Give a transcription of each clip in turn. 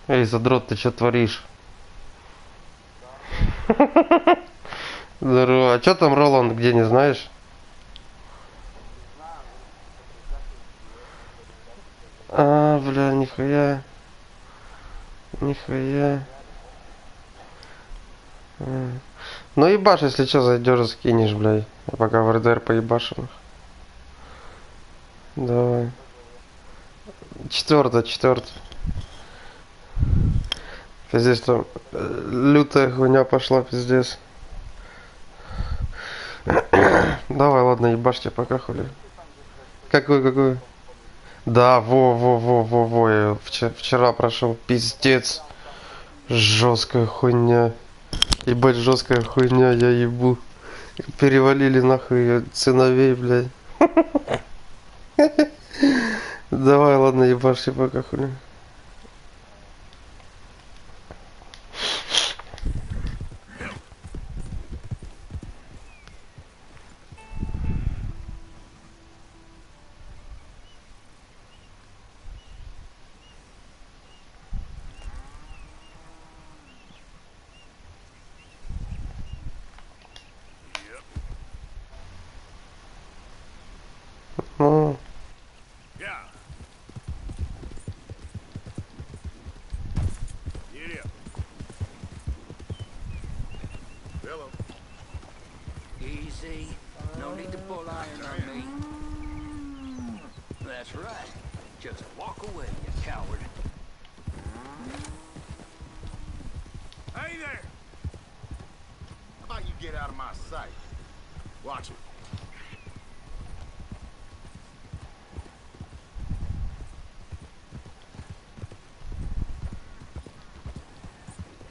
Эй, задрот, ты что творишь? Здорово. А что там Роланд, где, не знаешь? А, бля, нихуя. Нихуя. Ну ебашь, если что, зайдешь, скинешь, блядь. Я пока в РДР поебашим. Давай. Четвертый. Пиздец, там лютая хуйня пошла, пиздец. Давай, ладно, ебашьте пока, хули. Какой? Да, во, я вчера прошел, пиздец. Жесткая хуйня. Ебать, жесткая хуйня, я ебу. Перевалили нахуй сыновей, блядь. Давай, ладно, ебашьте пока, хули. Ну, Easy. No need to pull iron on me. That's right. Just walk away, you coward. Hey there! How about you get out of my sight? Watch it.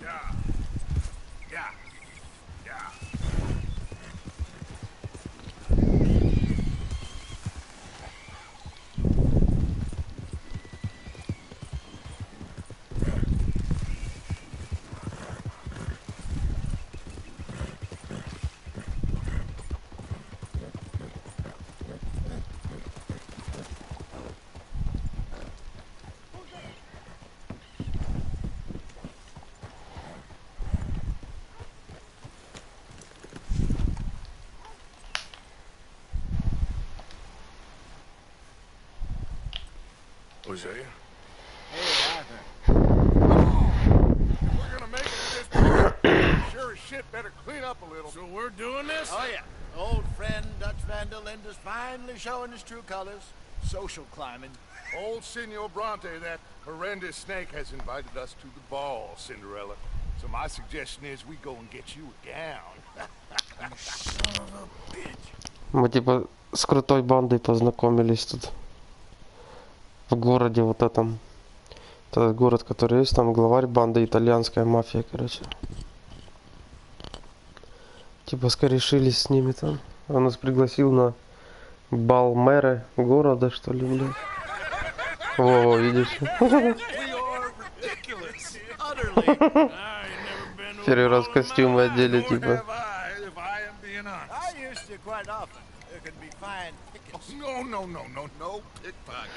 Yeah. Hosea? Hey, Arthur. We're gonna make it to this point. Sure as shit better clean up a little. So we're doing this? Oh, yeah. Old friend Dutch Vandal Linda's finally showing his true colors. Social climbing. Old Senor Bronte, that horrendous snake, has invited us to the ball, Cinderella. So my suggestion is we go and get you a gown. You son of a bitch. мы типа с крутой бандой познакомились тут. В городе вот этом. Этот город, который есть, там главарь банды, итальянская мафия, короче. Типа скорешились с ними там. Он нас пригласил на бал мэра города, что ли, блядь. Во, видишь? Первый раз костюмы одели, типа. No pickpocket.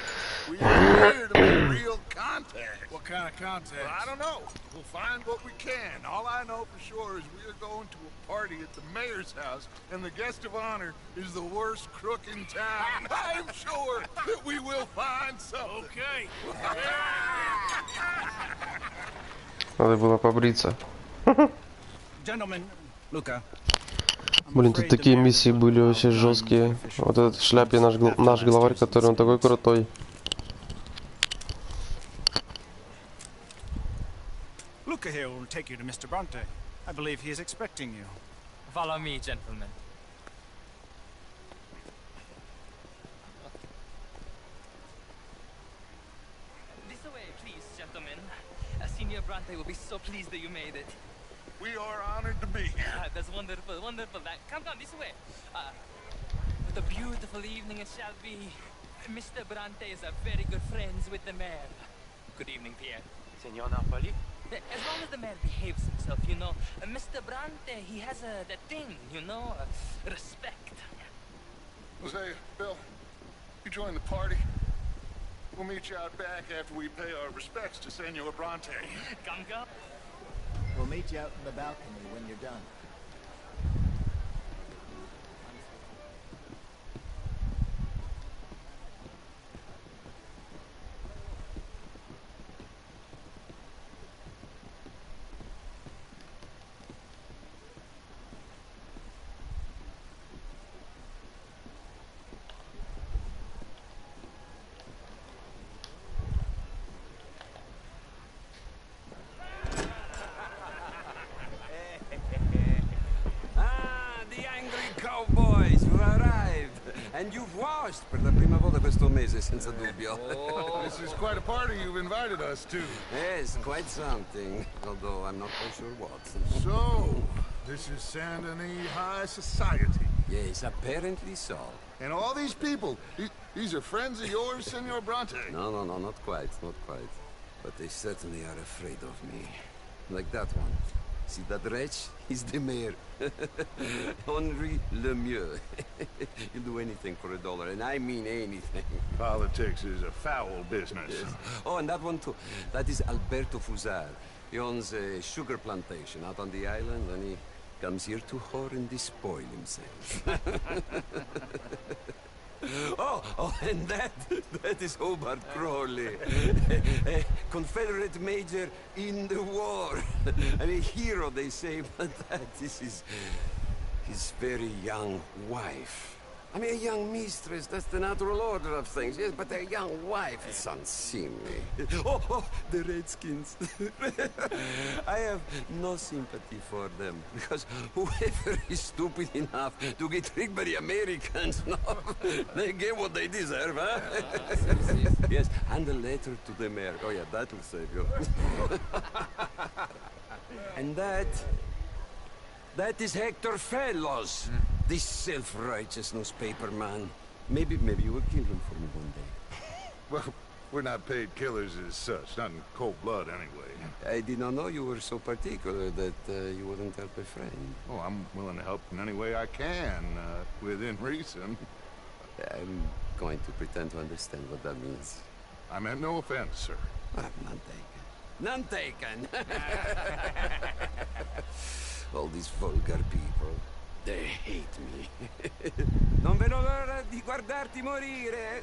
We are here to make real contact. What kind of contact? Well, I don't know. We'll find what we can. All I know for sure is we are going to a party at the mayor's house, and the guest of honor is the worst crook in town. I'm sure that we will find something. Okay. Надо было побриться. Gentlemen, Luca. Блин, тут такие миссии были вообще жесткие. Вот этот в шляпе наш главарь, который он такой крутой. Luca here will take you to Mr. Bronte. I believe he is expecting you. Follow me, gentlemen. This way, please, gentlemen. Senior Bronte will be so pleased that you made it. We are honored to be here. That's wonderful, wonderful. Come this way. What a beautiful evening it shall be. Mr. Bronte is a very good friends with the mayor. Good evening, Pierre. Senor Napoli? As long as the mayor behaves himself, you know. Mr. Bronte, he has that thing, you know, respect. Hosea, Bill, you join the party. We'll meet you out back after we pay our respects to Senor Bronte. Come, come. We'll meet you out in the balcony when you're done. Cowboys, you've arrived! And you've washed per la prima volta questo mese, senza dubbio. This is quite a party you've invited us to. Yes, quite something. Although I'm not quite sure what. So, this is Saint Denis High Society. Yes, apparently so. And all these people, these are friends of yours, Senor Bronte? No, not quite, not quite. But they certainly are afraid of me. Like that one. See that wretch? He's the mayor. Henri Lemieux. He'll do anything for $1, and I mean anything. Politics is a foul business. Yes. Oh, and that one too. That is Alberto Fusar. He owns a sugar plantation out on the island, and he comes here to whore and despoil himself. Oh, and that is Hobart Crawley, a Confederate major in the war, and a hero, they say, but that is his very young wife. I mean, a young mistress, that's the natural order of things, yes, but a young wife is unseemly. Oh, the Redskins. I have no sympathy for them, because whoever is stupid enough to get tricked by the Americans, no, they get what they deserve, huh? Yes, and a letter to the mayor. Oh, yeah, that will save you. And that is Hector Fellows. This self-righteous newspaper man. Maybe you will kill him for me one day. Well, we're not paid killers as such, not in cold blood anyway. I did not know you were so particular that you wouldn't help a friend. Oh, I'm willing to help in any way I can, within reason. I'm going to pretend to understand what that means. I meant no offense, sir. None taken. None taken! All these vulgar people. They hate me. Non vedo l'ora di guardarti morire.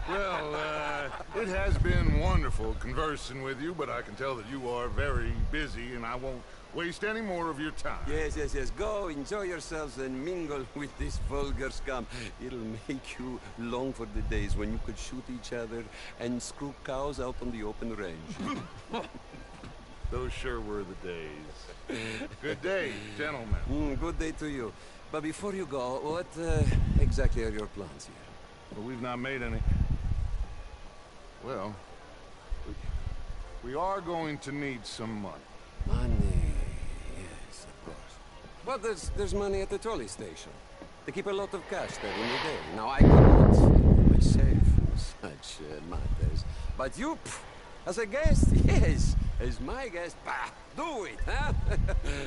Well, it has been wonderful conversing with you, but I can tell that you are very busy, and I won't waste any more of your time. Yes. Go, enjoy yourselves, and mingle with this vulgar scum. It'll make you long for the days when you could shoot each other and screw cows out on the open range. Those sure were the days. Good day, gentlemen. Good day to you. But before you go, what exactly are your plans here? Well, we've not made any... Well, we are going to need some money. Money, yes, of course. But there's money at the trolley station. They keep a lot of cash there in the day. Now, I cannot myself such matters. But you, as a guest, yes, as my guest, bah, do it, huh?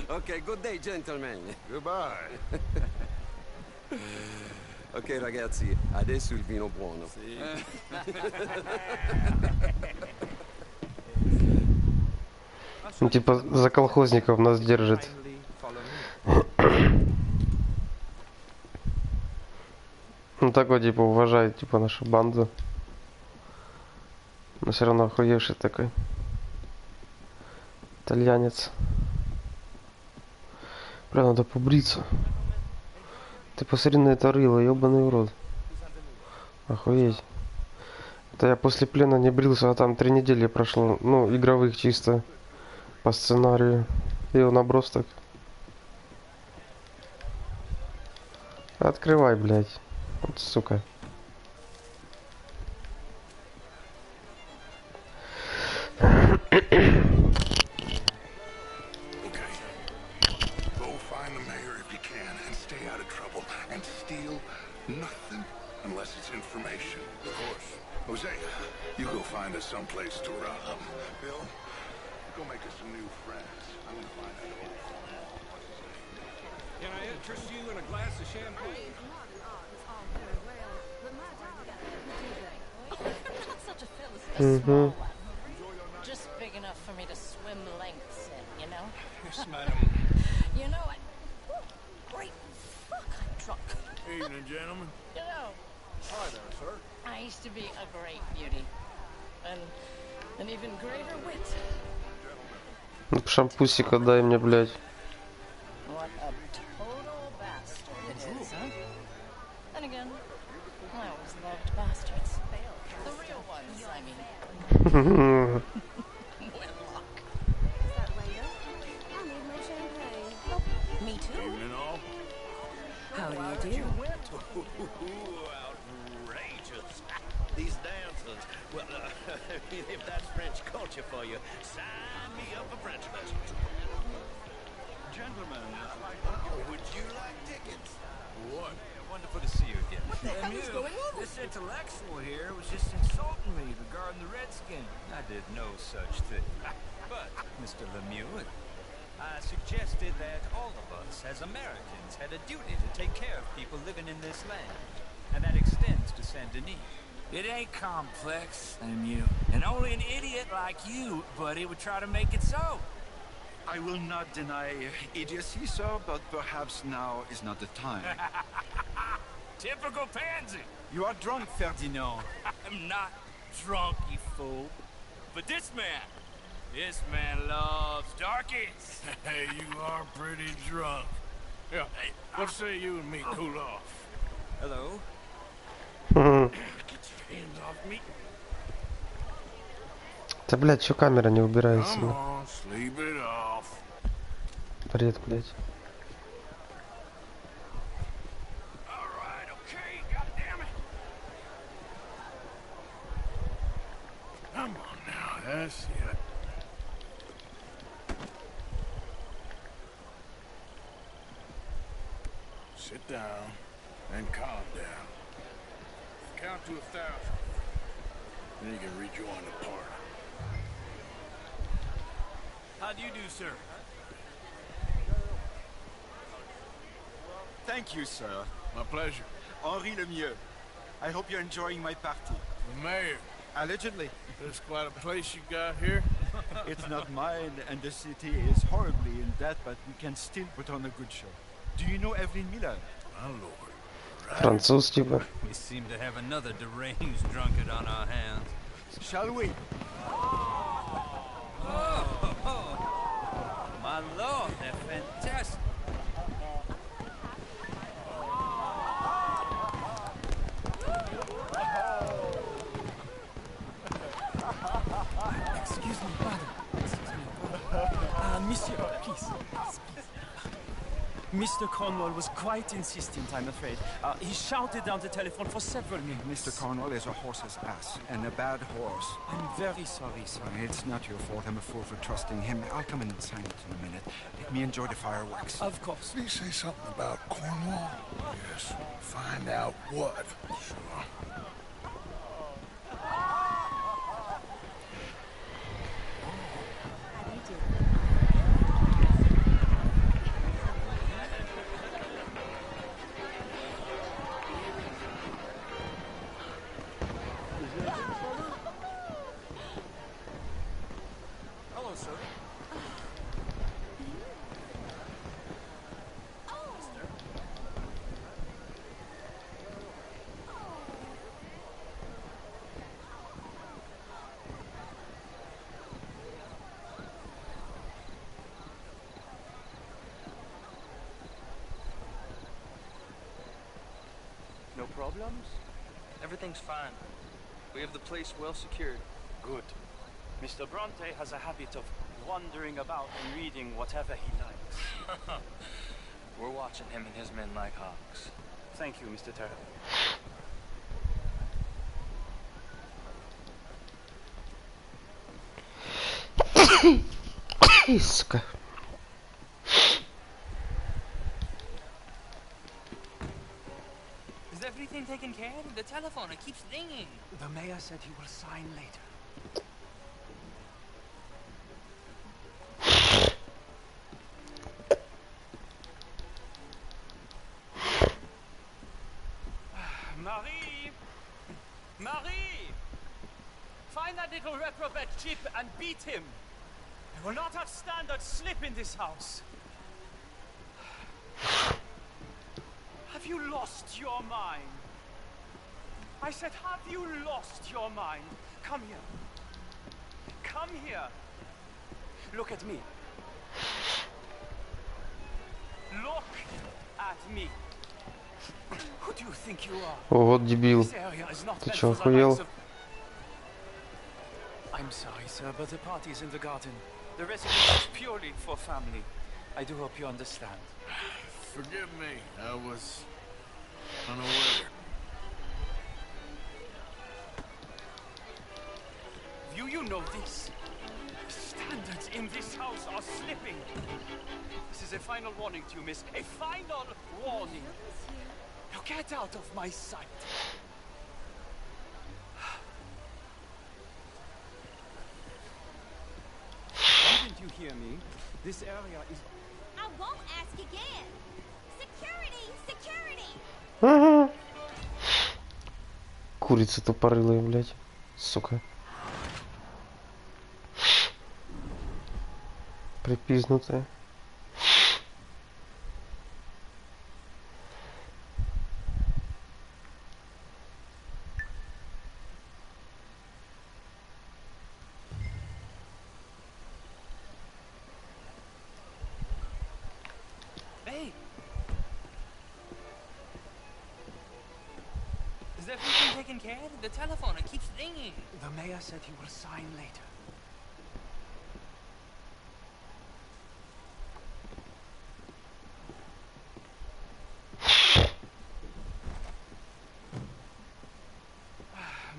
Okay, good day, gentlemen. Goodbye. Ok, ragazzi, adesso il vino buono. Ну, типа, за колхозников нас держит. Ну, такой, типа, уважает, типа, нашу банду. Но все равно охуевший такой. Итальянец. Бля, надо побриться. Ты посмотри на это рыло, ебаный урод. Охуеть. Это я после плена не брился, а там 3 недели прошло. Ну, игровых чисто. По сценарию. И наброс так. Открывай, блядь. Вот сука. Nothing unless it's information. Of course. Jose, you go find us someplace to rob. Bill, go make us some new friends. I'm gonna find out what's his name. Can I interest you in a glass of champagne? Угу. Just big enough for me to swim lengths in, you know? Yes, madam. You know, great fuck, I'm drunk. Evening, gentlemen. You know, Hi there, sir. I used to be a great beauty. And an even greater wit. Шампусика дай мне, блядь. What a total bastard it is, huh? Then again, I always loved bastards. The real ones, I mean. Winlock. Is that later? I need more champagne. Oh, me too. Evening, all. How do you do? Outrageous. These dances. Well, if that's French culture for you, sign me up for French lessons. Gentlemen, Would you like tickets? What? wonderful to see you again. What the hell is going on? This intellectual here was just insulting me regarding the Redskin. I did no such thing. But, Mr. Lemieux, I suggested that all of us as Americans had a duty to take care of people living in this land. And that extends to Saint Denis. It ain't complex, Lemieux. And only an idiot like you, buddy, would try to make it so. I will not deny idiocy, sir, but perhaps now is not the time. Typical pansy. You are drunk, Ferdinand. I'm not drunk, you fool. But this man loves darkies. Hey, you are pretty drunk. Yeah, hey, what say you and me cool off? Hello? Get your hands off me. Да, блядь, чё камера не убирается? Come on, sleep it off. Бред, блядь. All right, okay, goddammit. Come on now, that's it. Sit down and calm down. Count to 1,000. Then you can rejoin the party. How do you do, sir? Thank you, sir. My pleasure. Henri Lemieux. I hope you're enjoying my party. The mayor. Allegedly. That's quite a place you got here. It's not mine, and the city is horribly in debt, but we can still put on a good show. Do you know Evelyn Miller? My lord. Француз, типа. We seem to have another deranged drunkard on our hands. Shall we? My lord, they're fantastic. Excuse me, brother. Monsieur, please. Mr. Cornwall was quite insistent, I'm afraid. He shouted down the telephone for several minutes. Mr. Cornwall is a horse's ass, and a bad horse. I'm very sorry, sir. It's not your fault. I'm a fool for trusting him. I'll come in and sign it in a minute. Let me enjoy the fireworks. Of course. Did he say something about Cornwall? Yes. Find out what. Sure. Hello, sir. No problems? Everything's fine. We have the place well secured. Good. Mr. Bronte has a habit of wandering about and reading whatever he likes. We're watching him and his men like hawks. Thank you, Mr. Terrell. Сука. Is everything taken care of? The telephone, it keeps ringing. The mayor said he will sign later. Marie! Marie! Find that little reprobate chip and beat him. I will not have standard slip in this house. Have you lost your mind? I said, have you lost your mind? Come here. Come here. Look at me. Look at me. Who do you think you are? О, вот дебил. This area is not Ты meant чё, for the likes охуел? of... I'm sorry, sir, but the party is in the garden. The residence is purely for family. I do hope you understand. Forgive me, I was unaware. You know this. Standards in this house are slipping. This is a final warning to you, miss. A final warning. Now get out of my sight. Didn't you hear me? This area is... I won't ask again. Security! Security! Ага. Курица тупорылая, блядь. Сука. Припизнутая. Hey! Is everything taken care of? The telephone, it keeps ringing. The mayor said he will sign later.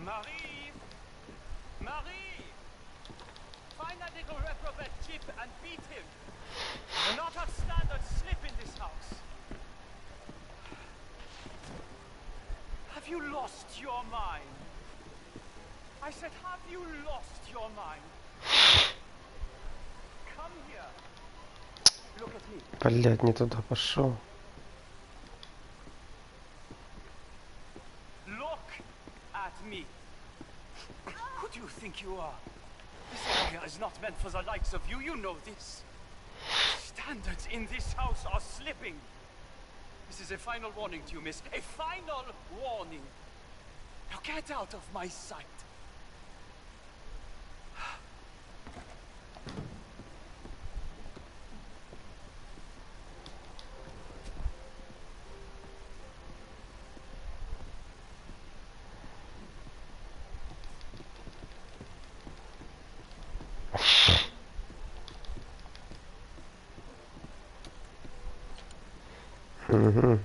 Marie! Marie! Find that little reprobate chip and beat him. We're not have standard slip in this house. Have you lost your mind? I said, have you lost your mind? Come here. Look at me. Блядь, не туда пошел. Look at me. Who do you think you are? This area is not meant for the likes of you. You know this. Standards in this house are slipping. This is a final warning to you, miss. A final warning. Now get out of my sight. Угу.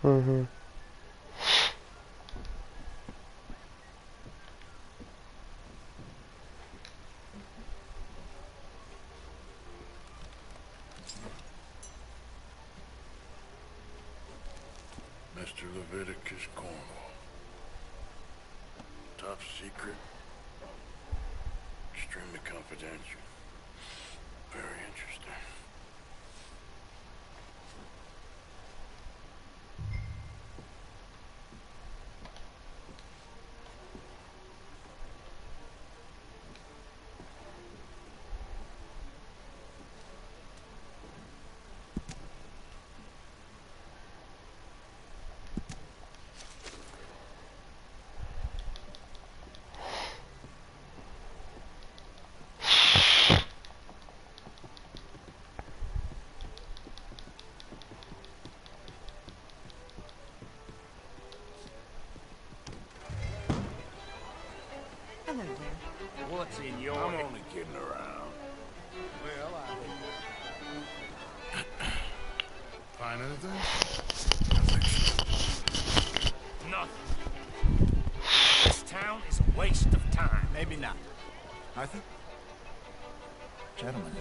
Угу. Mr. Leviticus Cornwall. Top secret. Extremely confidential. Very interesting. Hello there. What's in your... I'm only kidding around. Well, Find anything? nothing. This town is a waste of time. Maybe not. Arthur? Gentlemen,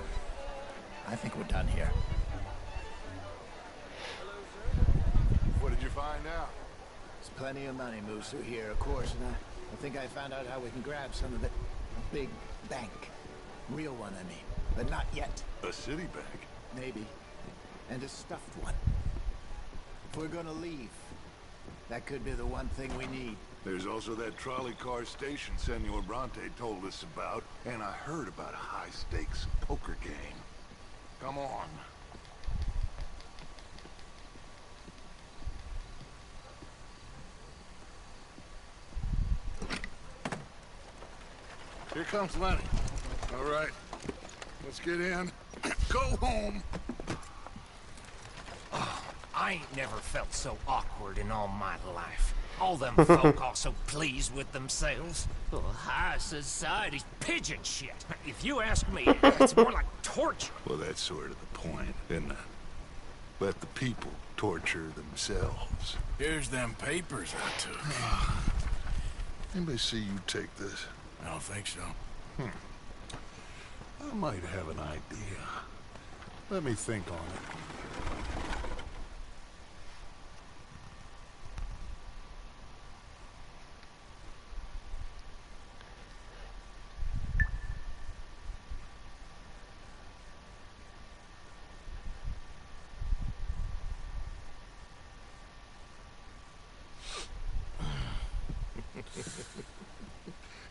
I think we're done here. What did you find out? Plenty of money moves through here, of course, and I think I found out how we can grab some of it. A big bank. Real one, I mean. But not yet. A city bank? Maybe. And a stuffed one. If we're gonna leave, that could be the one thing we need. There's also that trolley car station Senor Bronte told us about, and I heard about a high-stakes poker game. Come on. Here comes Lenny. All right, let's get in. Go home. I ain't never felt so awkward in all my life. All them folk all so pleased with themselves. Oh, high society's pigeon shit. If you ask me, it's more like torture. Well, that's sort of the point, isn't it? Let the people torture themselves. Here's them papers I took. Anybody see you take this? I don't think so. I might have an idea. Let me think on it.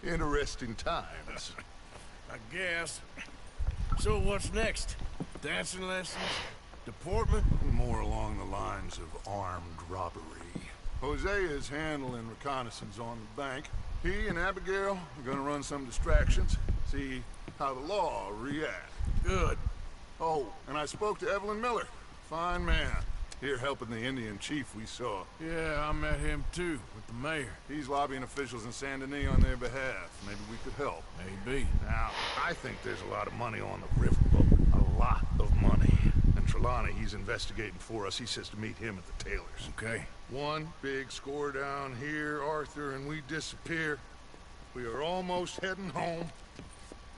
Interesting times. I guess. So what's next? Dancing lessons? Deportment? More along the lines of armed robbery. Hosea is handling reconnaissance on the bank. He and Abigail are gonna run some distractions, see how the law reacts. Good. Oh, and I spoke to Evelyn Miller. Fine man. Here helping the Indian chief we saw. Yeah, I met him too, with the mayor. He's lobbying officials in Saint Denis on their behalf. Maybe we could help. Maybe. Now, I think there's a lot of money on the riverboat. A lot of money. And Trelawney, he's investigating for us. He says to meet him at the Taylor's. Okay. One big score down here, Arthur, and we disappear. We are almost heading home.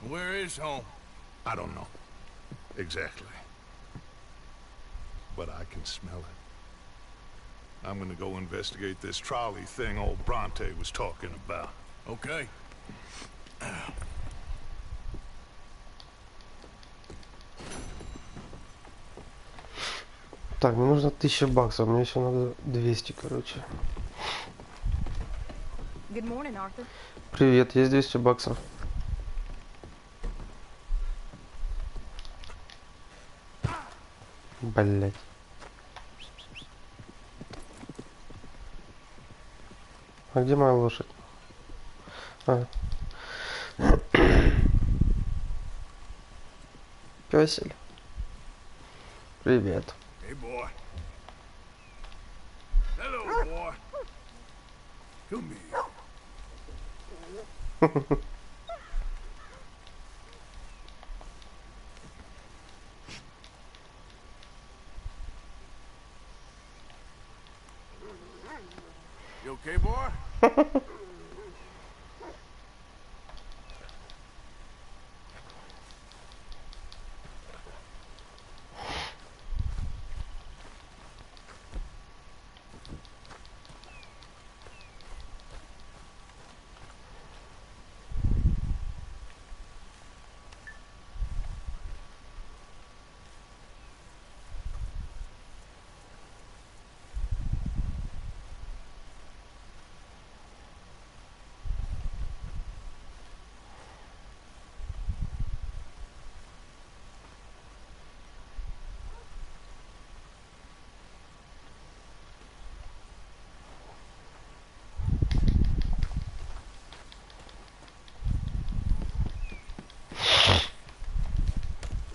Where is home? I don't know. Exactly. But I can smell it. I'm gonna go investigate this trolley thing old Bronte was talking about. Okay. Так, мне нужно 1000 баксов, мне еще надо 200, короче. Good morning, Arthur. Привет, есть 200 баксов. Блять. А где моя лошадь? А. Пёсель. Привет. Hey, boy. Hello, boy. Come here. You okay, boy?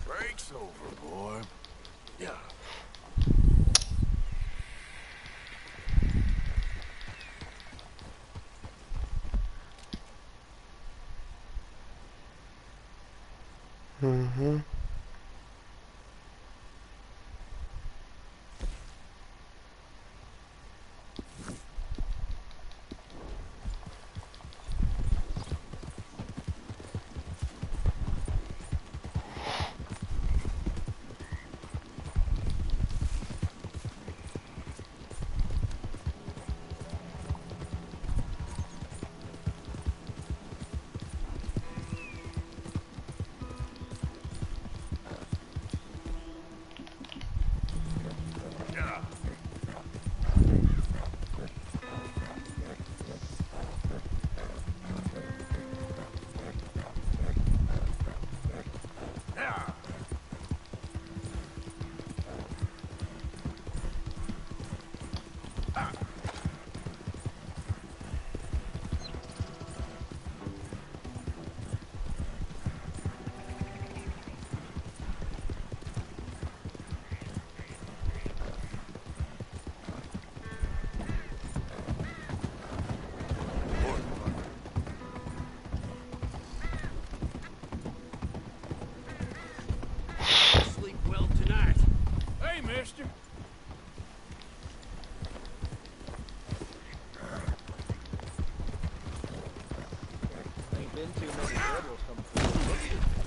Break's over, boy. Yeah. Угу.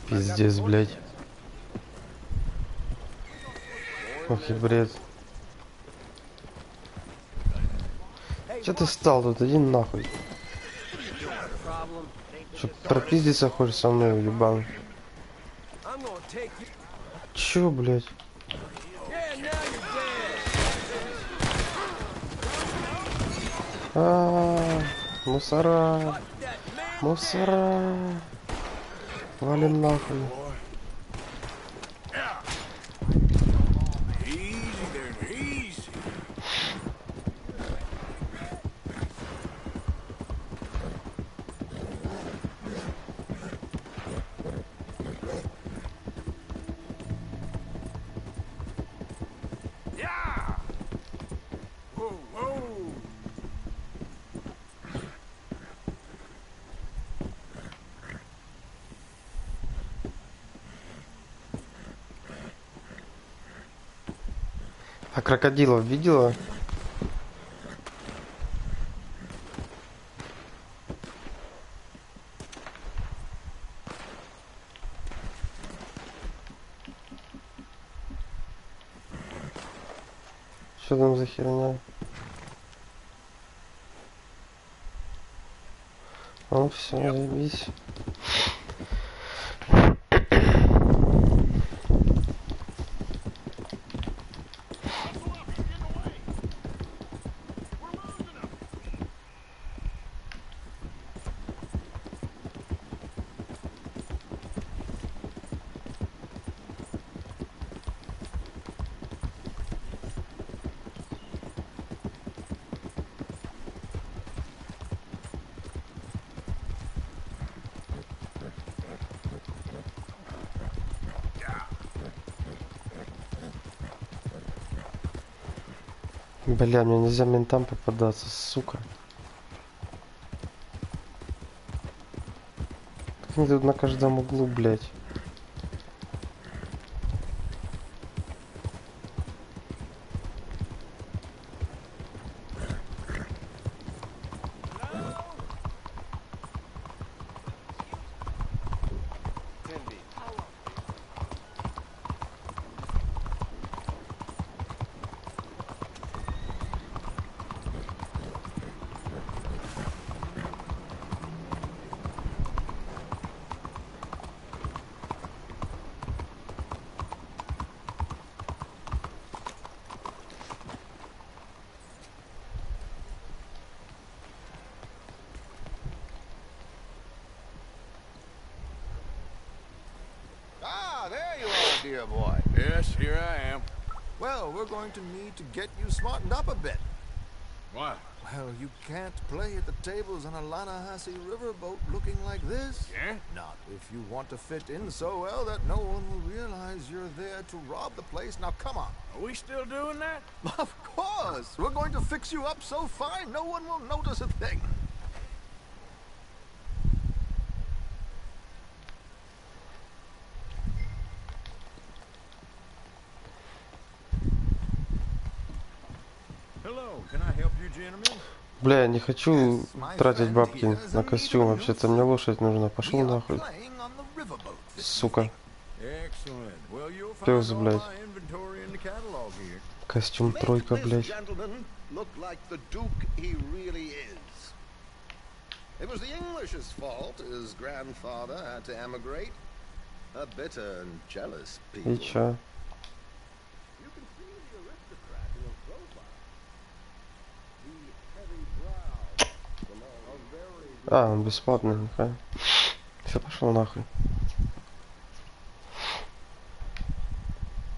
Пиздец, блядь. Ох и бред. Че ты стал тут? Иди нахуй. Что, пропиздиться хочешь со мной, ебан? Чё, блядь? Мусора. Мусора. Валим нахуй. А крокодилов видела? Что там за херня? Ну все, заебись. Бля, мне нельзя ментам попадаться, сука. Как они тут на каждом углу, блядь. Dear boy. Yes, here I am. Well, we're going to need to get you smartened up a bit. What? Well, you can't play at the tables on a Lanahasi riverboat looking like this. Yeah? Not if you want to fit in so well that no one will realize you're there to rob the place. Now, come on. Are we still doing that? Of course. We're going to fix you up so fine no one will notice a thing. Hello, can I help you, gentlemen? Бля, я не хочу тратить бабки на костюм, вообще-то мне лошадь нужна. Пошел нахуй. Сука. Пёс, блядь. Костюм тройка, блядь. It was the English's fault his grandfather had to emigrate. A bitter and jealous people. И чё? You can see the aristocrat in his profile. The heavy brow. А, он бесплатный, нихуя. Все, пошел нахуй.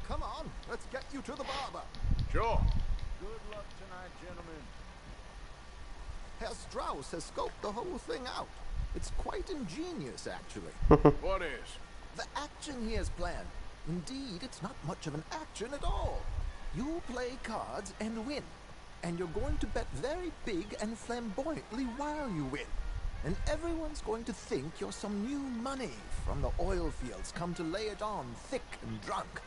Come on, let's get you to the barber. Sure. Good luck tonight, gentlemen. Herr Strauss has scoped the whole thing out. It's quite ingenious, actually. What is? The action he has planned. Indeed, it's not much of an action at all. You play cards and win. And you're going to bet very big and flamboyantly while you win. And everyone's going to think you're some new money from the oil fields come to lay it on thick and drunk.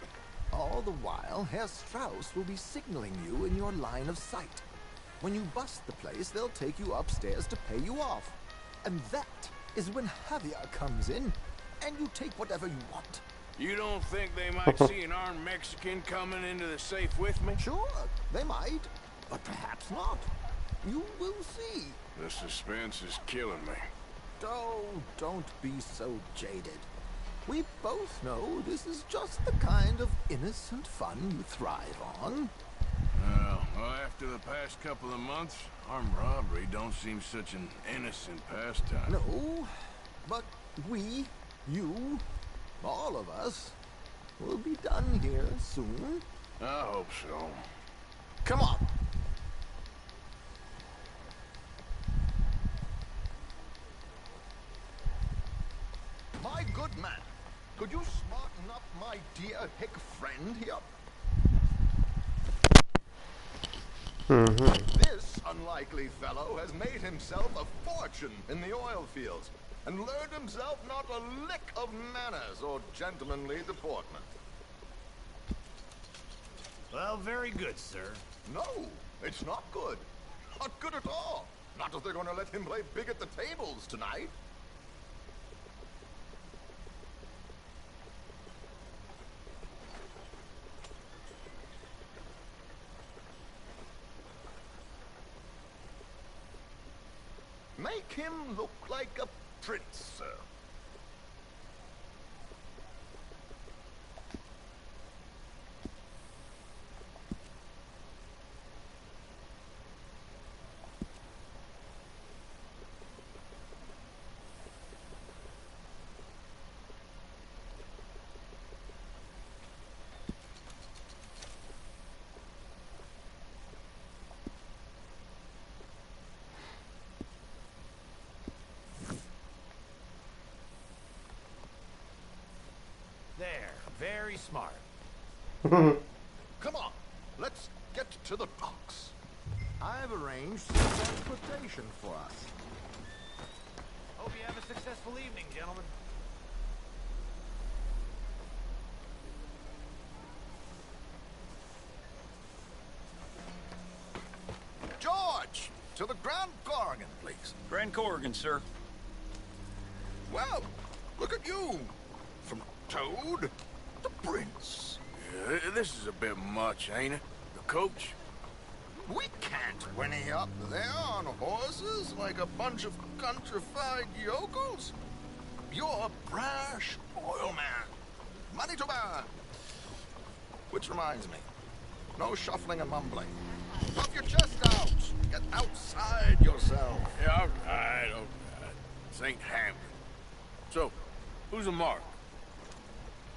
All the while, Herr Strauss will be signaling you in your line of sight. When you bust the place, they'll take you upstairs to pay you off. And that is when Javier comes in and you take whatever you want. You don't think they might see an armed Mexican coming into the safe with me? Sure, they might, but perhaps not. You will see. The suspense is killing me. Oh, don't be so jaded. We both know this is just the kind of innocent fun you thrive on. Well, after the past couple of months, armed robbery don't seem such an innocent pastime. No, but we, you, all of us, will be done here soon. I hope so. Come on. My good man, could you smarten up my dear hick friend here? This unlikely fellow has made himself a fortune in the oil fields and learned himself not a lick of manners or gentlemanly deportment. Well, very good, sir. No, it's not good. Not good at all. Not if they're going to let him play big at the tables tonight. Make him look like a prince, sir. There, very smart. Come on, let's get to the docks. I've arranged some transportation for us. Hope you have a successful evening, gentlemen. George, to the Grand Corrigan, please. Grand Corrigan, sir. Well, look at you. From Toad to Prince. Yeah, this is a bit much, ain't it? The coach? We can't whinny up there on horses like a bunch of countrified yokels. You're a brash oil man. Money to burn. Which reminds me, no shuffling and mumbling. Puff your chest out. Get outside yourself. Yeah, all right. This ain't Hampton. So, who's a mark?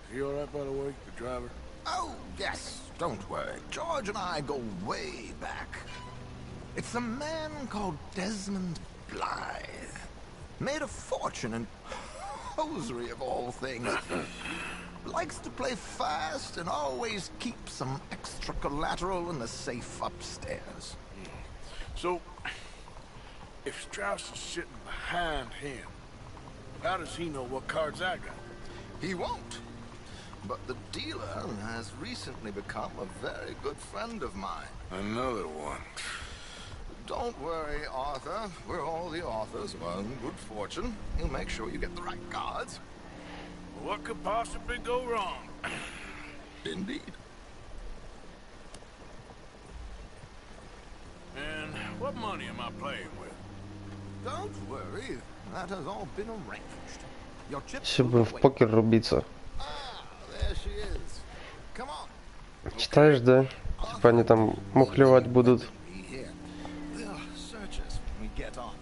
Is he all right, by the way, the driver? Oh, yes. Don't worry. George and I go way back. It's a man called Desmond Blythe. Made a fortune in hosiery of all things. Likes to play fast and always keeps some extra collateral in the safe upstairs. So, if Strauss is sitting behind him, how does he know what cards I got? He won't. But the dealer has recently become a very good friend of mine. Another one. Don't worry, Arthur. We're all the authors of our own good fortune. He'll make sure you get the right cards. What could possibly go wrong? Indeed. And what money am I playing with? Don't worry. That has all been arranged. Your chips Еще will бы в wait. покер рубиться. There she is. Come on. Читаешь, да? Типа они там мухлевать будут. They'll search us when we get on.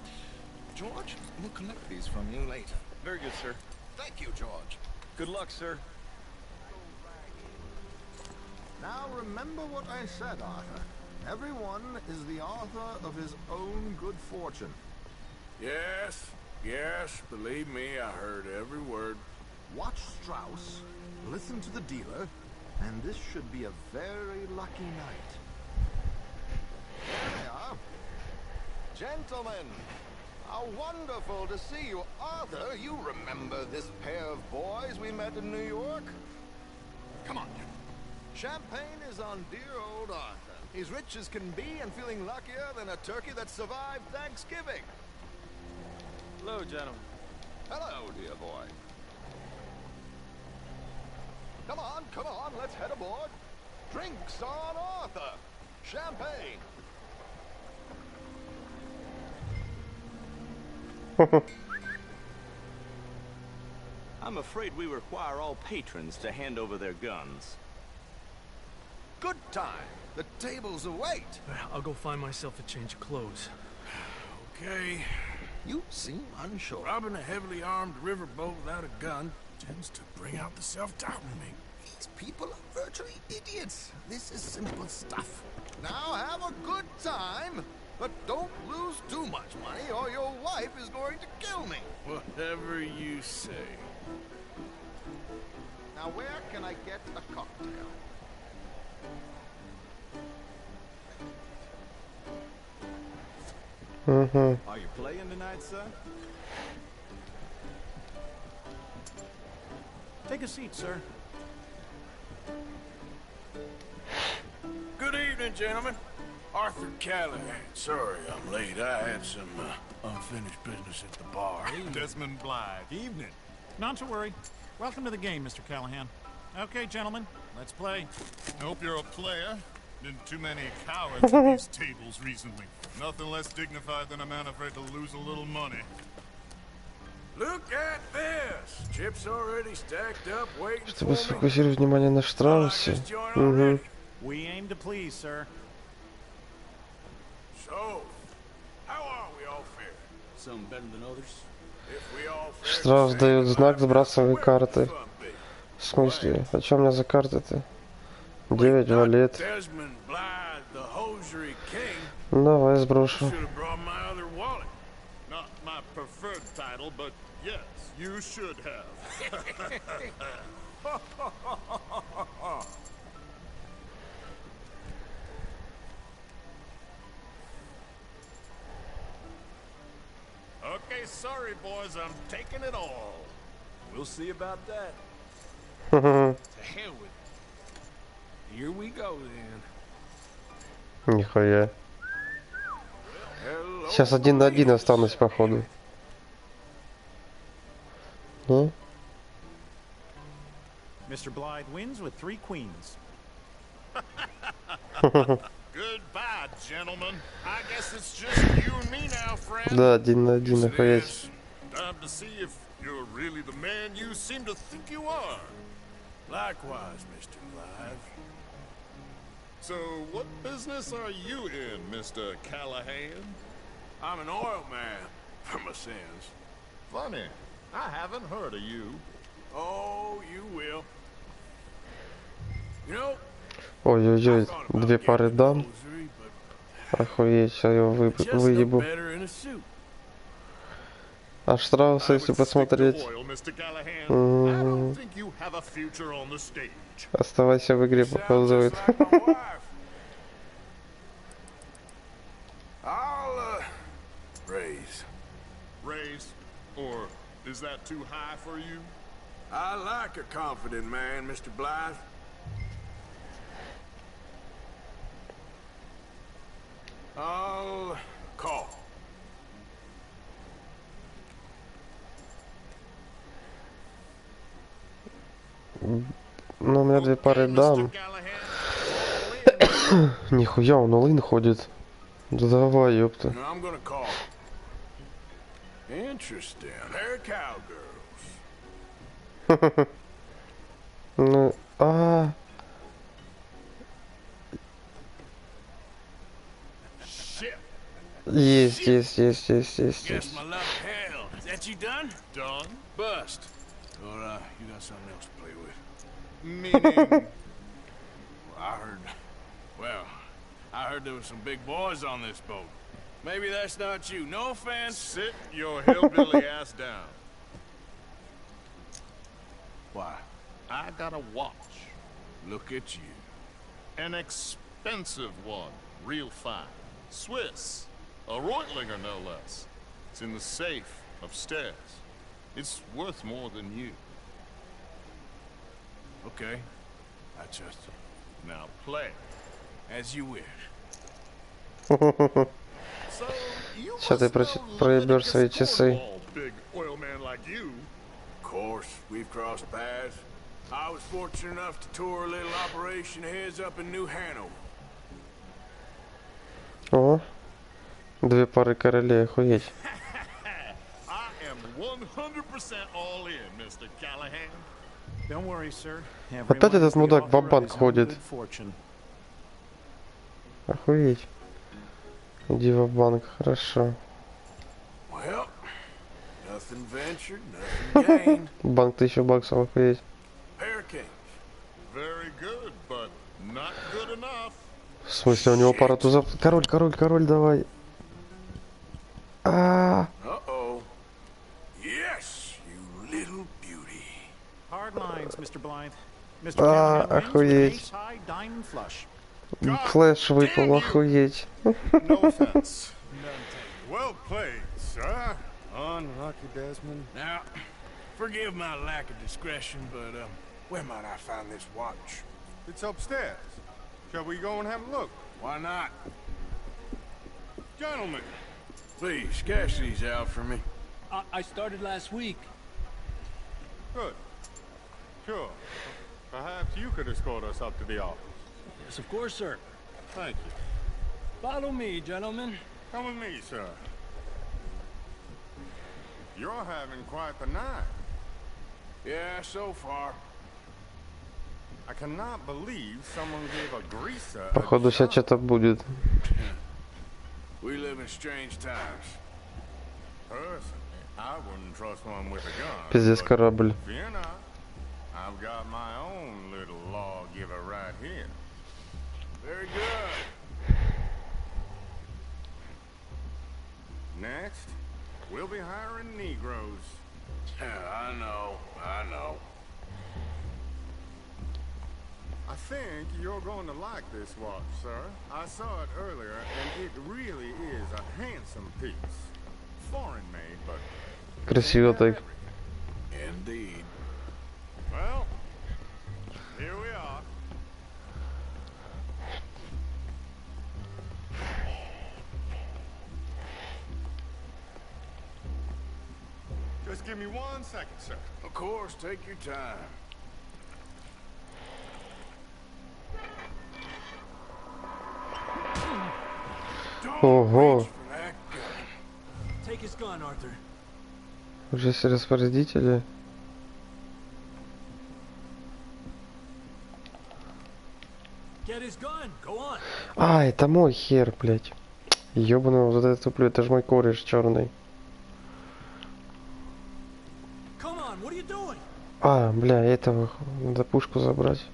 George, we'll collect these from you later. Very good, sir. Thank you, George. Good luck, sir. Now remember what I said, Arthur. Everyone is the author of his own good fortune. Yes, believe me, I heard every word. Watch Strauss, listen to the dealer, and this should be a very lucky night. There they are. Gentlemen, how wonderful to see you. Arthur, you remember this pair of boys we met in New York? Come on. Champagne is on dear old Arthur. He's rich as can be and feeling luckier than a turkey that survived Thanksgiving. Hello, gentlemen. Hello, dear boy. Come on, let's head aboard. Drinks on Arthur. Champagne. I'm afraid we require all patrons to hand over their guns. Good time. The tables await. I'll go find myself a change of clothes. Okay. You seem unsure. Robbing a heavily armed riverboat without a gun tends to bring out the self-doubt in me. These people are virtually idiots. This is simple stuff. Now have a good time, but don't lose too much money or your wife is going to kill me. Whatever you say. Now where can I get a cocktail? Are you playing tonight, sir? Take a seat, sir. Good evening, gentlemen. Arthur Callahan. Sorry I'm late. I had some unfinished business at the bar. Desmond Blythe. Evening. Not to worry. Welcome to the game, Mr. Callahan. Okay, gentlemen, let's play. I hope you're a player. Been too many cowards at these tables recently. Nothing less dignified than a man afraid to lose a little money. Look at this! Chips already stacked up, waiting for Чтобы me. сфокусировать внимание на Штраусе. Угу. We aim to please, sir. So, how are we all fair? Some better than others. If we all fair, Штраус дает знак, сбрасывая карты. В смысле? А что у меня за карты-то? 9 валет. Desmond Blythe, the hosiery king. Давай сброшу. Should have brought my other wallet. Not my preferred title, but yes, you should have. Okay, sorry boys, I'm taking it all. We'll see about that. To hell with it. Here we go then. Нихуя. Сейчас 1 на 1 останусь, походу. Ну? Mr. Blythe wins with 3 queens. Goodbye, gentlemen. I guess it's just you and me now, friend. Да, 1 на 1, охуеть. Time to see if you're really the man you seem to think you are. Likewise, Mr. Blythe. So, what business are you in, Mr. Callahan? I'm an oil man, for my sins. Funny, I haven't heard of you. Oh, you will. You know, Ой-ой-ой, 2 пары дам. Охуеть, сейчас я его выебу. А Штрауса, если посмотреть... Оставайся в игре, показывает. Raise? Or is that too high for you? I like a confident man, Mr. Blythe. I'll call. Ну, у меня 2 пары дам. Нихуя, он all-in ходит. Да давай, ёпта. I'm gonna call. Interesting. They're cowgirls. Ну, Есть. Guess my luck held. Is that you done? Done? Bust. Or you got something else to play with? Meaning? I heard there was some big boys on this boat. Maybe that's not you. No offense. Sit your hillbilly ass down. Why? I got a watch. Look at you. An expensive one. Real fine. Swiss. A Reutlinger, no less. It's in the safe upstairs. It's worth more than you. Okay. I trust you. Now play. As you wish. Сейчас ты проебешь свои часы. Big oil man like you. crossed paths. I was fortunate enough to tour a little operation heads up in New Hanover. О, две пары королей, охуеть. I am 100% all in, Mr. Callahan. Don't worry, sir. Опять этот мудак в банк ходит. Охуеть. Иди в банк, хорошо. Well, nothing ventured, nothing gained. Банк 1000 баксов, охуеть. Hurricanes. Very good, but not good enough. В смысле, у него пара тузов. Король, король, король, давай. Uh-oh. Yes, you little beauty. Hard lines, Mr. Blythe. Mr. Callahan wins with охуеть. ace high diamond flush. Флэш выпал, охуеть. No offense. Well played, sir. Unlucky, Desmond. Now, forgive my lack of discretion, but where might I find this watch? It's upstairs. Shall we go and have a look? Why not? Gentlemen. Please, cash these out for me. I started last week. Good. Sure. Perhaps you could escort us up to the office. Yes, of course, sir. Thank you. Follow me, gentlemen. Come with me, sir. You're having quite the night. Yeah, so far. I cannot believe someone gave a greaser a Походу сейчас что-то будет. We live in strange times. Personally, I wouldn't trust one with a gun. Пиздец корабль. Fear not. I've got my own little lawgiver right here. Very good. Next, we'll be hiring Negroes. I know. I think you're going to like this watch, sir. I saw it earlier, and it really is a handsome piece. Foreign made, but... Красиво так. Indeed. Well, here we are. Just give me 1 second, sir. Of course, take your time. Ого. Take his gun, Arthur. Уже все распорядители. Get his gun. Go on. Это мой хер, блядь. Ёбаный, вот это туплю, это же мой кореш черный. Come on, what are you doing? Бля, этого надо пушку забрать.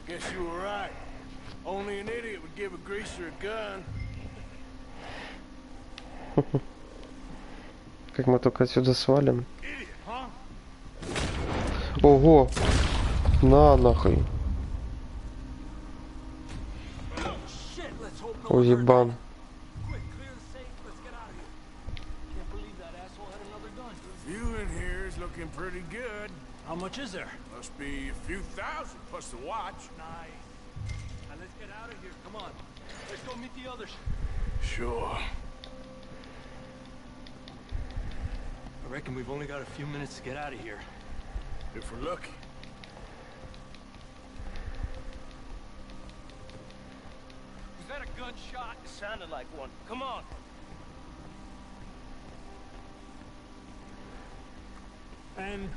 Guess you were right. Only an idiot would give a greaser a gun. Как мы только отсюда свалим. Ого! На нахуй. Уебан. View in here is looking pretty good. How much is there? Must be a few thousand plus the watch. Nice. Now let's get out of here. Come on. Let's go meet the others. Sure. I reckon we've only got a few minutes to get out of here. If we're lucky. Was that a gunshot? It sounded like one. Come on. And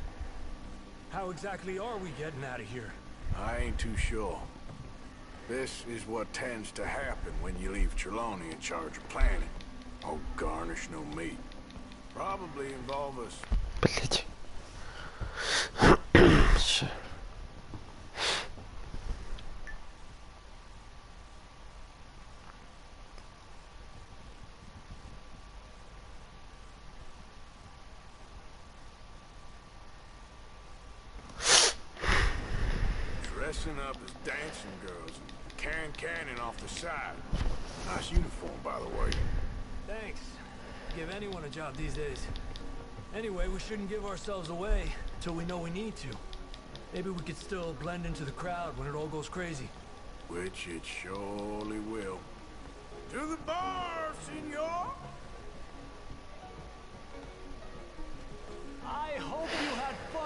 how exactly are we getting out of here? I ain't too sure. This is what tends to happen when you leave Trelawney in charge of planning. Oh, garnish no meat. Probably involve us. Блять. Dressing up as dancing girls and carrying cannon off the side. Nice uniform, by the way. Thanks. Give anyone a job these days. Anyway, we shouldn't give ourselves away till we know we need to. Maybe we could still blend into the crowd when it all goes crazy. Which it surely will. To the bar, senor!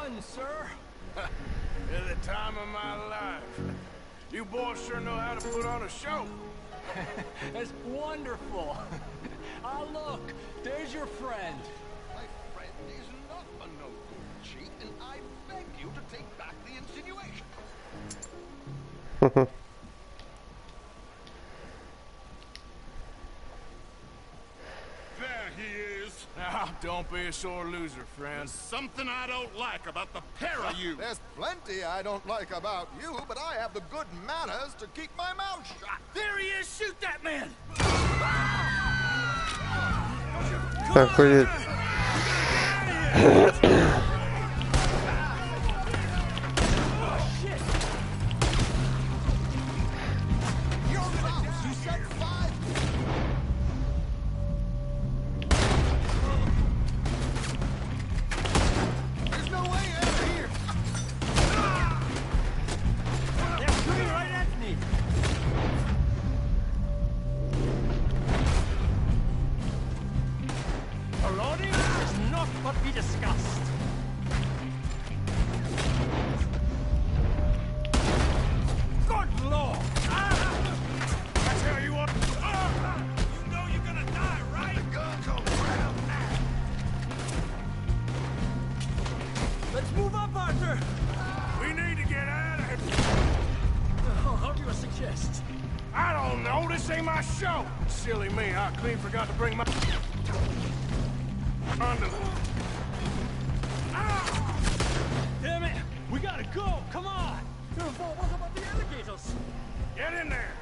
fun, sir. At the time of my life. You boys sure know how to put on a show. That's wonderful. Ah, look, there's your friend. My friend is not a no-good cheat, and I beg you to take back the insinuation. There he is. Now, don't be a sore loser, friend. There's something I don't like about the pair of you. There's plenty I don't like about you, but I have the good manners to keep my mouth shut. There he is! Shoot that man! Охуеть. There's no way out of here. They're shooting right at me! Already is not what we discussed. Good lord! I tell you what. You know you're gonna die, right? The gun comes around now. Let's move up, Arthur! We need to get out of here. How do you suggest? I don't know. This ain't my show. Silly me. I clean forgot to bring my... Under. Damn it! We gotta go! Come on! What about the alligators? Get in there.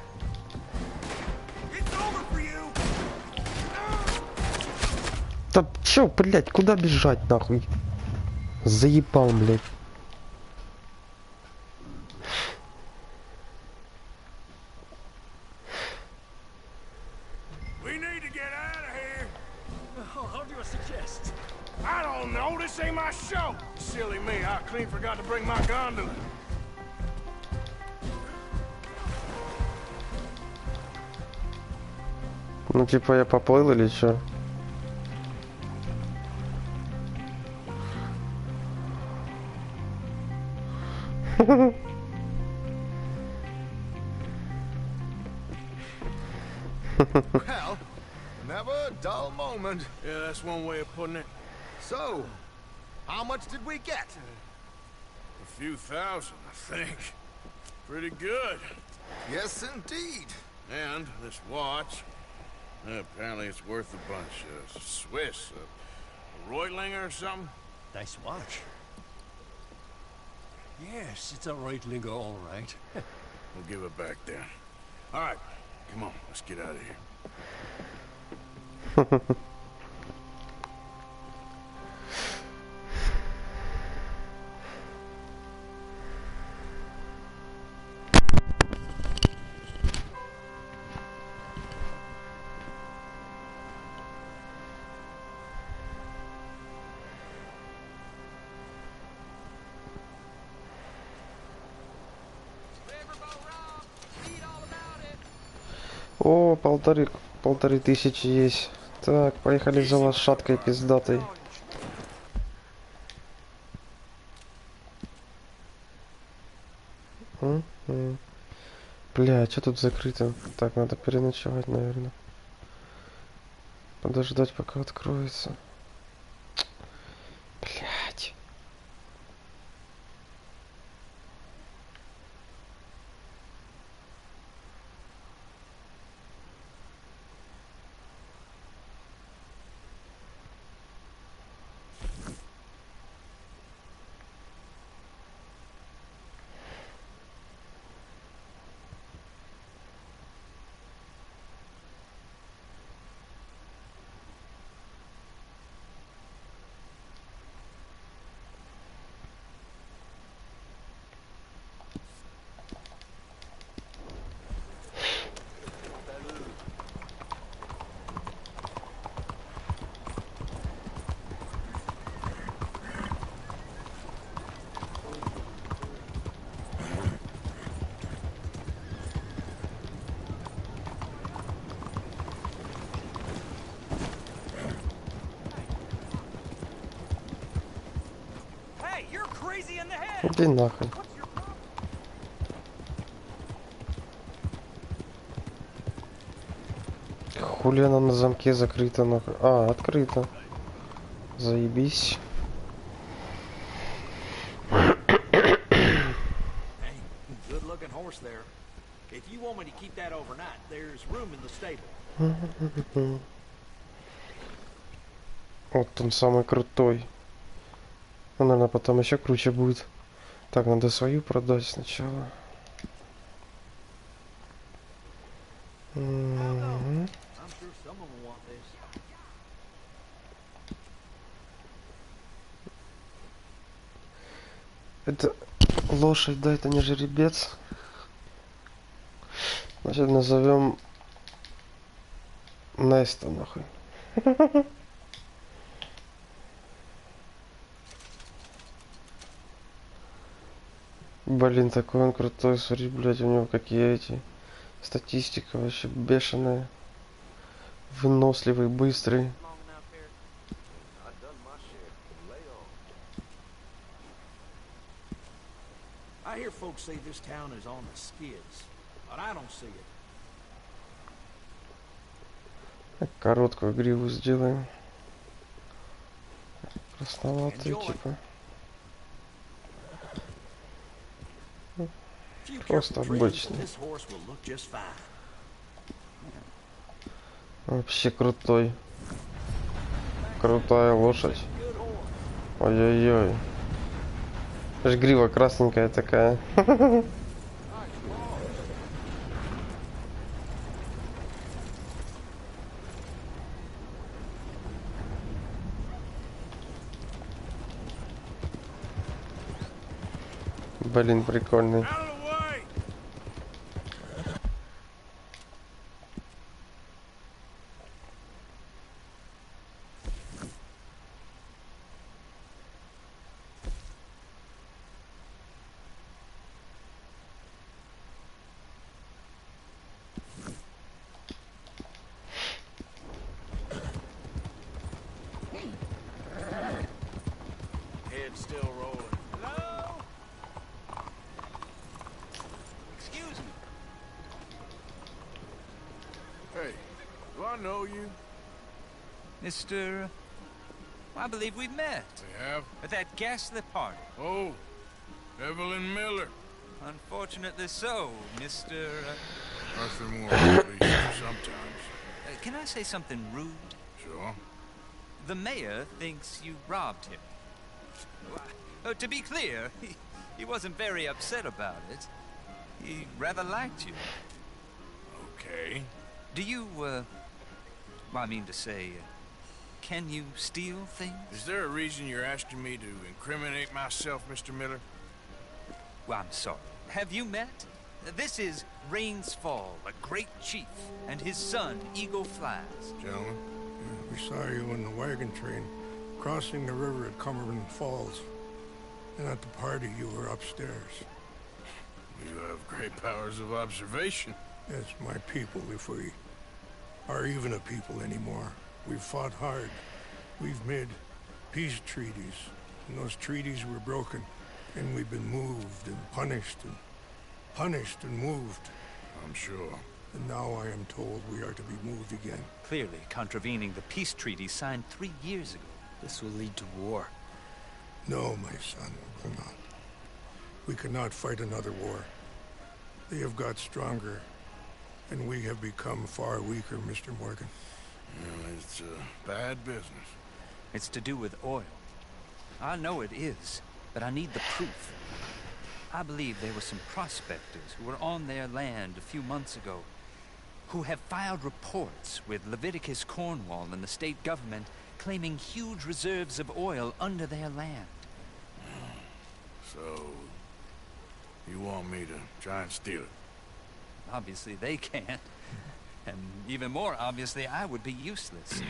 It's over for you. Да чё, блядь, куда бежать нахуй? Заебал, блядь. We need to get out of here. How do you suggest? I don't know. This ain't my show. Silly me. I clean forgot to bring my gondola. Ну типа я поплыл или чё? Well, never a dull moment. Yeah, that's one way of putting it. So, how much did we get? A few thousand, I think. Pretty good. Yes, indeed. And this watch, apparently it's worth a bunch. Swiss, a Reutlinger or something? Nice watch. Yes, it's a Reutlinger, all right. We'll give it back then. All right, come on, let's get out of here. О, полторы тысячи есть. Так, поехали за лошадкой пиздатой. Бля, что тут закрыто? Так, надо переночевать, наверное. Подождать, пока откроется. Блять. you're crazy in the head. Иди нахуй. Хули она на замке закрыта нахуй? А, открыта. Заебись. Hey, good-looking horse there. If you want me to keep that overnight, there's room in the stable. Вот он самый крутой. Он, наверное, потом еще круче будет. Так, надо свою продать сначала. I'm sure someone will want this. Это лошадь, да, это не жеребец. Значит, назовем Неста, нахуй. Блин, такой он крутой, смотри, блядь, у него какие эти... Статистика вообще бешеная. Выносливый, быстрый. I hear folks say this town is on the skids, but I don't see it. Короткую гриву сделаем. Красноватый, типа. Просто обычный. Вообще крутой. Крутая лошадь. Ой-ой-ой. Аж грива красненькая такая. Блин, прикольный. Head still rolling. Hello? Excuse me. Hey, do I know you? Mr. I believe we've met. We have? At that ghastly party. Oh, Evelyn Miller. Unfortunately so, Mr. Arthur Moore, please, sometimes. Can I say something rude? Sure. The mayor thinks you robbed him. To be clear, he wasn't very upset about it. He rather liked you. Okay. Do you, well, I mean to say, can you steal things? Is there a reason you're asking me to incriminate myself, Mr. Miller? Well, I'm sorry. Have you met? This is Rains Fall, a great chief, and his son, Eagle Flies. Gentlemen? We saw you in the wagon train, crossing the river at Cumberland Falls. And at the party, you were upstairs. You have great powers of observation. It's my people, if we are even a people anymore. We've fought hard. We've made peace treaties. And those treaties were broken. And we've been moved and punished and moved. I'm sure. And now I am told we are to be moved again. Clearly contravening the peace treaty signed 3 years ago. This will lead to war. No, my son, it will not. We cannot fight another war. They have got stronger, and we have become far weaker, Mr. Morgan. Yeah, it's bad business. It's to do with oil. I know it is, but I need the proof. I believe there were some prospectors who were on their land a few months ago who have filed reports with Leviticus Cornwall and the state government claiming huge reserves of oil under their land. So, you want me to try and steal it? Obviously they can't. And even more obviously, I would be useless.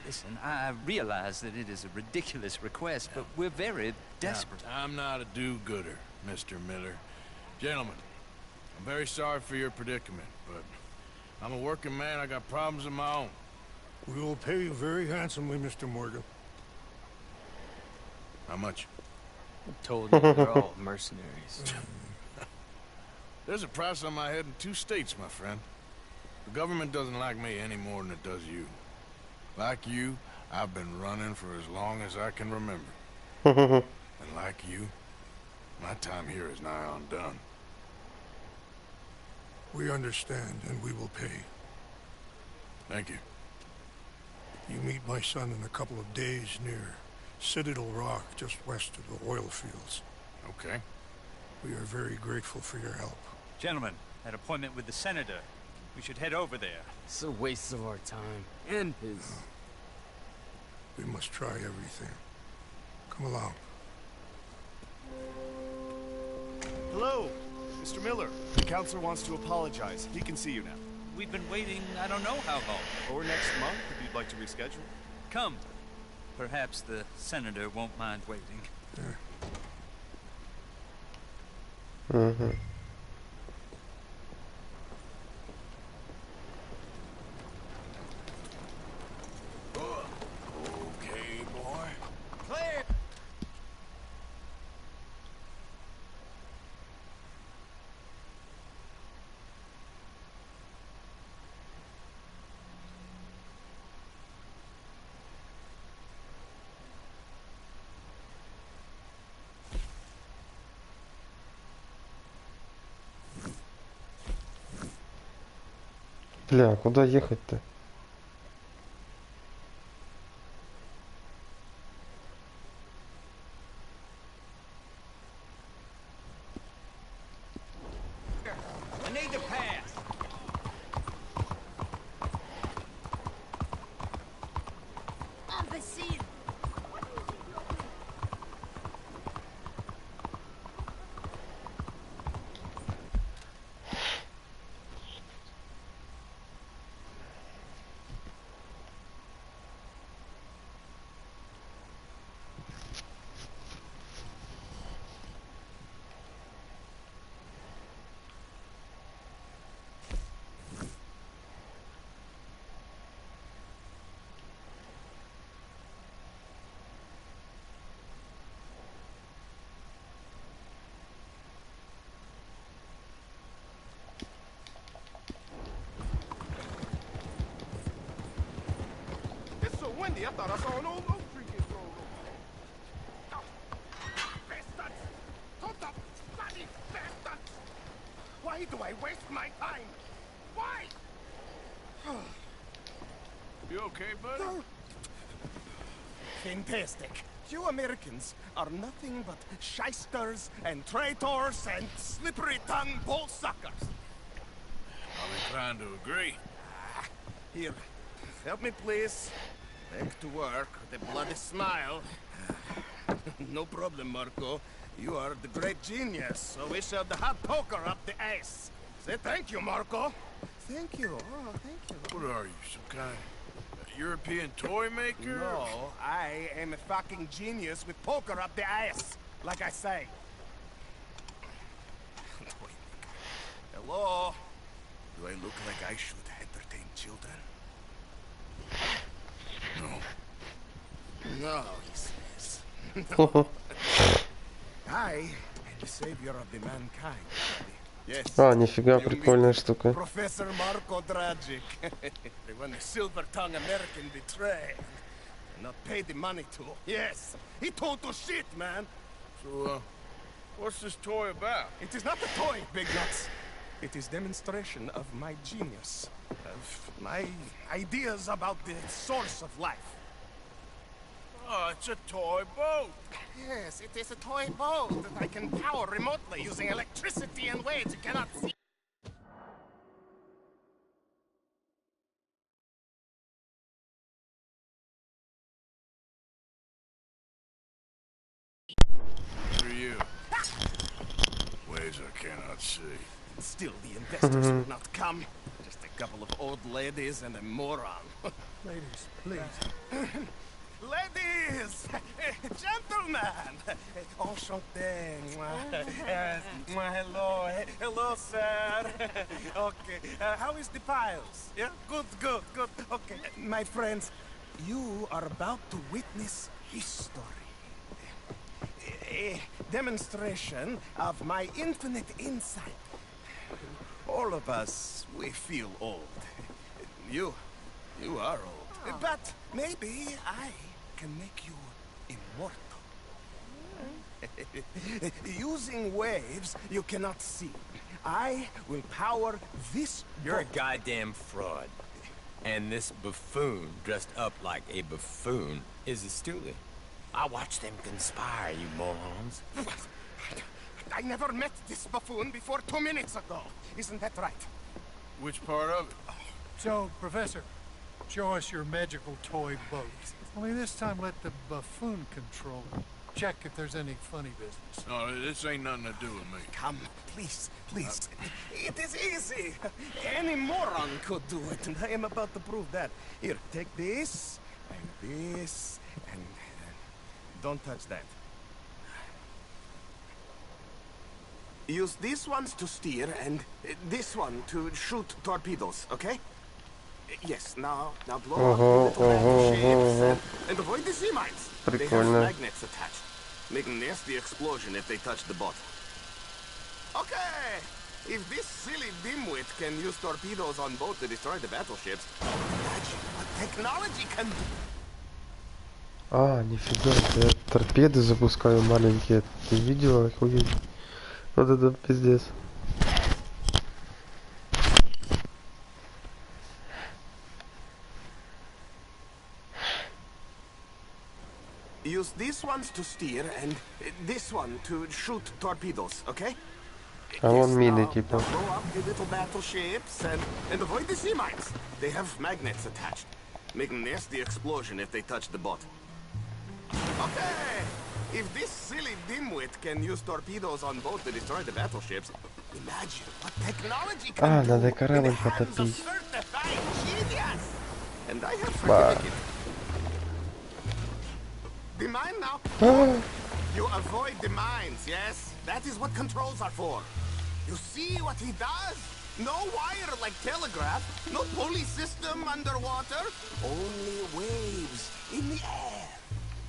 Listen, I realize that it is a ridiculous request, but we're very desperate. Now, I'm not a do-gooder, Mr. Miller. Gentlemen, I'm very sorry for your predicament, but I'm a working man. I got problems of my own. We will pay you very handsomely, Mr. Morgan. How much? Told you, they're all mercenaries. There's a price on my head in 2 states, my friend. The government doesn't like me any more than it does you. Like you, I've been running for as long as I can remember. And like you, my time here is nigh undone. We understand, and we will pay. Thank you. You meet my son in a couple of days near Citadel Rock, just west of the oil fields. Okay. We are very grateful for your help. Gentlemen, that appointment with the senator. We should head over there. It's a waste of our time. And his. We must try everything. Come along. Hello, Mr. Miller. The counselor wants to apologize. He can see you now. We've been waiting I don't know how long. Or next month, if you'd like to reschedule. Come. Perhaps the senator won't mind waiting. Mm-hmm. Okay, boy. Clear! Бля, куда ехать-то? I need to pass. Imbecile! It's so windy, I thought I saw an old oak tree get rolled over. Bastards! Total bloody bastards! Why do I waste my time? Why? You okay, buddy? Fantastic. You Americans are nothing but shysters and traitors and slippery-tongued bull suckers. I'm inclined to agree. Here, help me please. Back to work with a bloody smile. No problem, Marco. You are the great genius, so we shall the hot poker up the ass. Say thank you, Marco. Thank you. Oh, thank you. What are you, some kind of European toy maker? No, I am a fucking genius with poker up the ass, like I say. Hello? Do I look like I should entertain children? No. No, he says. No. I am the savior of the mankind. Yes. А, нифига, прикольная штука. Professor Marco Dragic. The one the silver-tongued American betrayed. And not paid the money to. Yes. He total shit, man. So, what's this toy about? It is not a toy, Big Nuts. It is demonstration of my genius. Of my ideas about the source of life. Oh, it's a toy boat. Yes, it is a toy boat that I can power remotely using electricity in ways you cannot see. For you. Ways I cannot see. Still, the investors would not come. Just a couple of old ladies and a moron. Ladies, please. Ladies! Gentlemen! Enchanté! Hello. Hello, sir. Okay. How is the piles? Yeah? Good. Okay. My friends, you are about to witness history. a demonstration of my infinite insight. All of us, we feel old. You are old. But maybe I can make you immortal. Using waves you cannot see, I will power this You're a boat. goddamn fraud. And this buffoon, dressed up like a buffoon, is a stoolie. I watched them conspire, you morons. I never met this buffoon before 2 minutes ago. Isn't that right? Which part of it? So, Professor, show us your magical toy boat. Only this time let the buffoon control it. Check if there's any funny business. No, this ain't nothing to do with me. Come, please, please. It is easy. Any moron could do it, and I am about to prove that. Here, take this, and this, and... don't touch that. Use these ones to steer, and this one to shoot torpedoes, okay? Yes, now blow up the little battleships, and avoid the sea mines. They have magnets attached. Make a nasty explosion if they touch the boat. Okay! If this silly dimwit can use torpedoes on boat to destroy the battleships, imagine what technology can do. А, нифига, я торпеды запускаю маленькие. Ты видела, охуеть? Вот это пиздец. Use these ones to steer, and this one to shoot torpedoes, okay? А вон мины, типа. Blow up the little battleships, and avoid the sea mines. They have magnets attached. Make a nasty explosion if they touch the boat. Okay! If this silly dimwit can use torpedoes on boat to destroy the battleships, imagine what technology can do надо in the корабль hands of потопить. certified genius! And I have Ба. certificate. The mine now. You avoid the mines, yes? That is what controls are for. You see what he does? No wire like telegraph, no pulley system underwater, only waves in the air.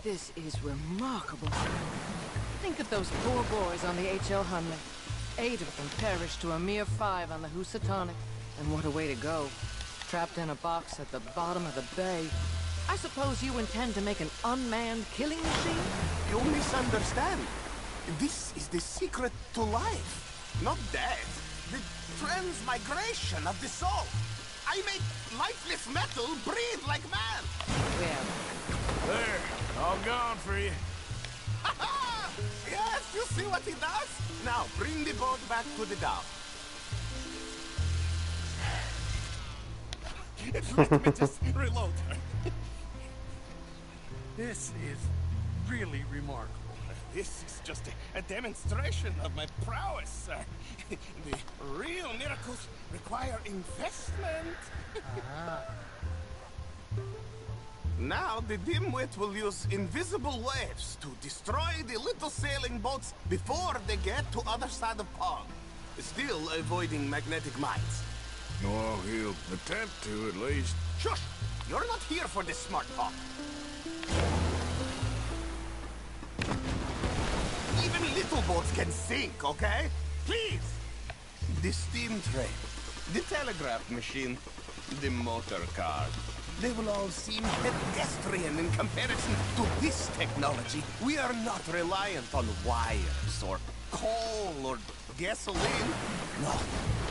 This is remarkable. Think of those poor boys on the H.L. Hunley. 8 of them perished to a mere 5 on the Housatonic. And what a way to go. Trapped in a box at the bottom of the bay. I suppose you intend to make an unmanned killing machine? You misunderstand. This is the secret to life, not death. The transmigration of the soul. I make lifeless metal breathe like man. Well. There, all gone for you. Yes, you see what he does? Now, bring the boat back to the dock. Let me just reload. This is really remarkable. This is just a demonstration of my prowess, sir. The real miracles require investment. Now the dimwit will use invisible waves to destroy the little sailing boats before they get to other side of pond, still avoiding magnetic mines. Well, he'll attempt to, at least. Shush! You're not here for this smart talk. Even little boats can sink, okay? Please! The steam train, the telegraph machine, the motor car. They will all seem pedestrian in comparison to this technology. We are not reliant on wires or coal or gasoline. No,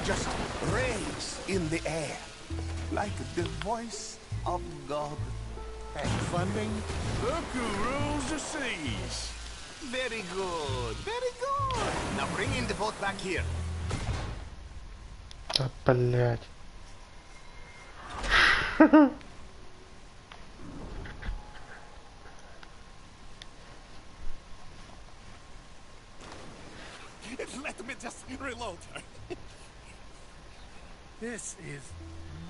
just rays in the air. Like the voice of God. And funding? Look who rules the seas. Very good, very good. Now bring in the boat back here. Да, блядь. Let me just reload. This is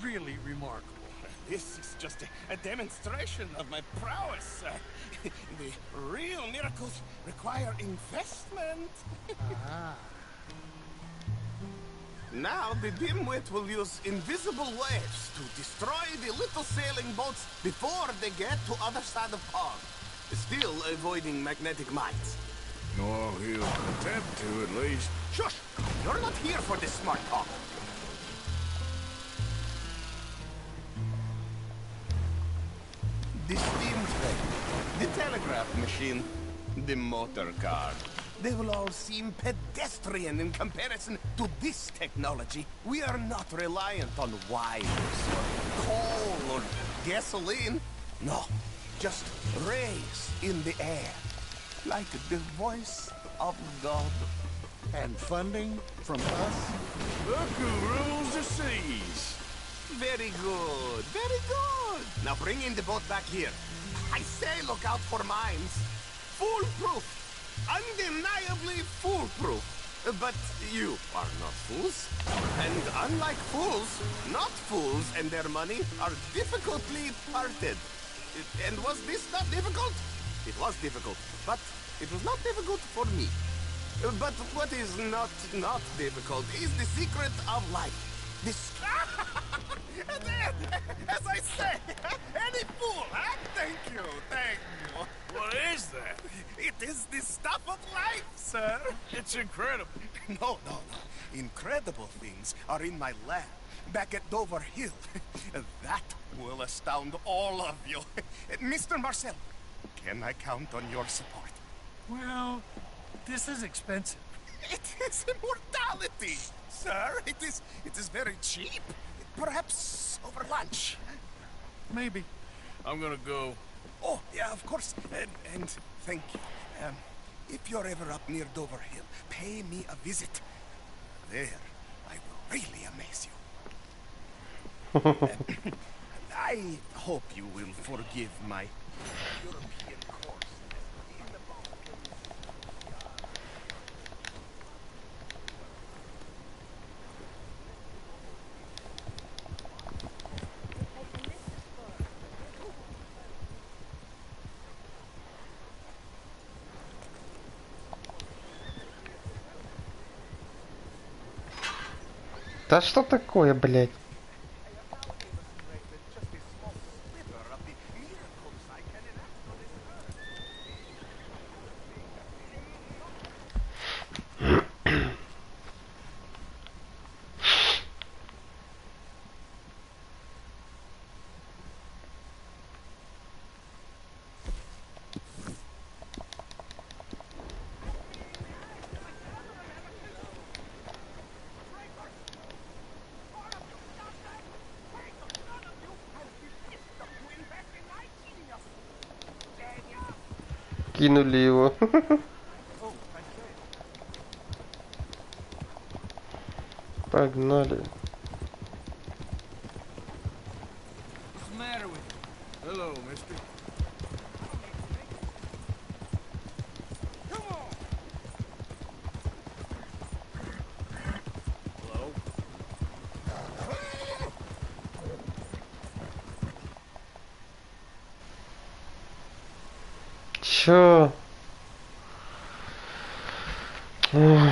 really remarkable. This is just a demonstration of my prowess. The real miracles require investment. Now the dimwit will use invisible waves to destroy the little sailing boats before they get to other side of pond, still avoiding magnetic mines. Oh, he'll attempt to at least. Shush! You're not here for this smart talk. The steam train, the telegraph machine, the motor car. They will all seem pedestrian in comparison to this technology. We are not reliant on wires or coal or gasoline. No, just rays in the air, like the voice of God. And funding from us? Look who rules the seas. Very good, very good. Now bring in the boat back here. I say look out for mines. Foolproof. Undeniably foolproof. But you are not fools. And unlike fools, not fools and their money are difficultly parted. And was this not difficult? It was difficult, but it was not difficult for me. But what is not difficult is the secret of life. This. As I say, any fool, huh? Thank you. What is that? It is the stuff of life, sir. It's incredible. No. Incredible things are in my lab, back at Dover Hill. That will astound all of you. Mr. Marcel, can I count on your support? Well, this is expensive. It is immortality, sir. It is very cheap. Perhaps over lunch. Maybe. I'm gonna go. Oh, yeah, of course. And thank you. If you're ever up near Dover Hill, pay me a visit. There, I will really amaze you. I hope you will forgive my European course. Да что такое, блядь? Кинули его. Погнали. What's the matter with you? Hello, mister. Come on! Hello? Чё? Ой,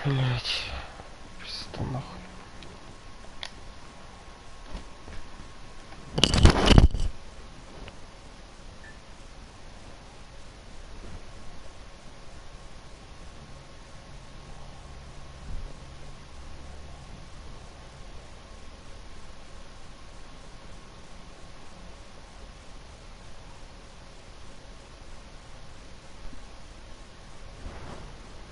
блядь.